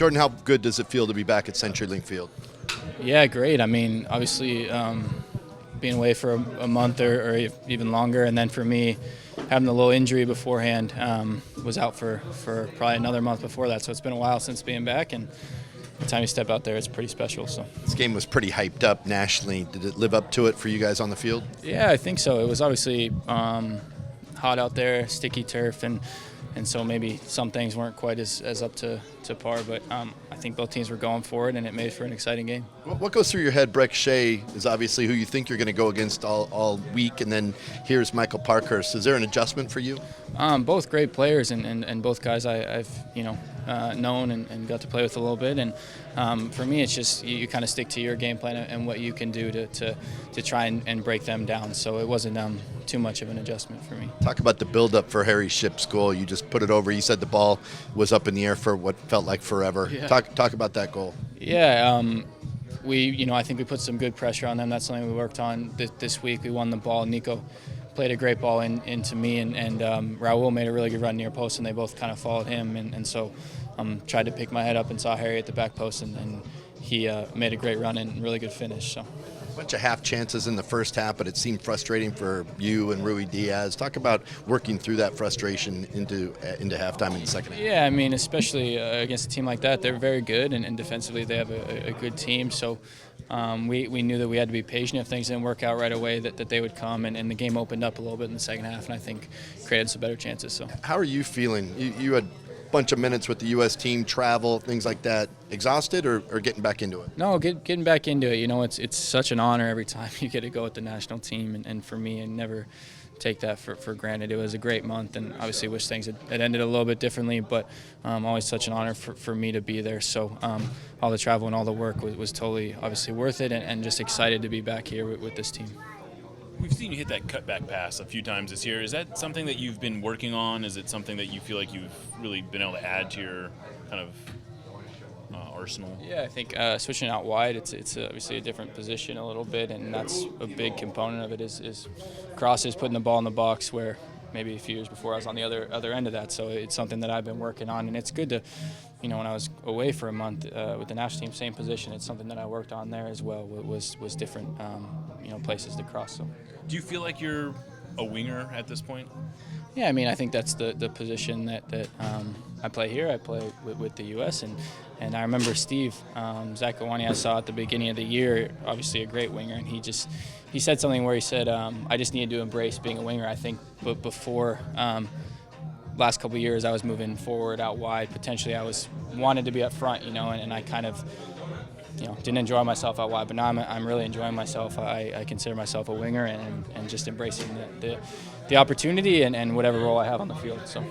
Jordan, how good does it feel to be back at CenturyLink Field? Yeah, great. I mean, obviously, being away for a month or even longer, and then for me, having a little injury beforehand, was out for probably another month before that. So it's been a while since being back, and the time you step out there, it's pretty special. So This game was pretty hyped up nationally. Did it live up to it for you guys on the field? yeah, I think so. It was obviously hot out there, sticky turf, and so maybe some things weren't quite as up to par, but I think both teams were going for it, and it made for an exciting game. What goes through your head? Breck Shea is obviously who you think you're going to go against all week, and then here's Michael Parkhurst. Is there an adjustment for you? Both great players, and both guys I've known and got to play with a little bit. And for me, it's just you kind of stick to your game plan and what you can do to try and break them down. So it wasn't too much of an adjustment for me. Talk about the build-up for Harry Shipp's goal. You just put it over. You said the ball was up in the air for what felt like forever. Yeah. Talk about that goal. Yeah, I think we put some good pressure on them. That's something we worked on this week. We won the ball. Nico played a great ball into me, and Raul made a really good run near post, and they both kind of followed him. And so tried to pick my head up and saw Harry at the back post, and he made a great run and really good finish. So. A bunch of half chances in the first half, but it seemed frustrating for you and Rui Diaz. Talk about working through that frustration into halftime in the second half. Yeah, I mean, especially against a team like that, they're very good, and defensively they have a good team. So we knew that we had to be patient if things didn't work out right away, that they would come, and the game opened up a little bit in the second half, and I think created some better chances. So. How are you feeling? You had bunch of minutes with the U.S. team, travel, things like that. Exhausted or getting back into it? No, getting back into it. You know, it's such an honor every time you get to go with the national team, and for me, I never take that for granted. It was a great month, and obviously wish things had ended a little bit differently, but always such an honor for me to be there. So all the travel and all the work was totally obviously worth it, and just excited to be back here with this team. We've seen you hit that cutback pass a few times this year. Is that something that you've been working on? Is it something that you feel like you've really been able to add to your kind of arsenal? Yeah, I think switching out wide, it's obviously a different position a little bit, and that's a big component of it is crosses, putting the ball in the box, where maybe a few years before I was on the other end of that. So it's something that I've been working on, and it's good to, when I was away for a month with the national team, same position, it's something that I worked on there as well. Was different, places to cross. So. Do you feel like you're a winger at this point? Yeah, I mean, I think that's the position that I play here. I play with the U.S. and I remember Steve Zakawani I saw at the beginning of the year, obviously a great winger, and he said something where he said, I just needed to embrace being a winger. I think before last couple of years I was moving forward out wide. Potentially I wanted to be up front, and I kind of didn't enjoy myself out wide, but now I'm really enjoying myself. I consider myself a winger and just embracing the opportunity and whatever role I have on the field. So.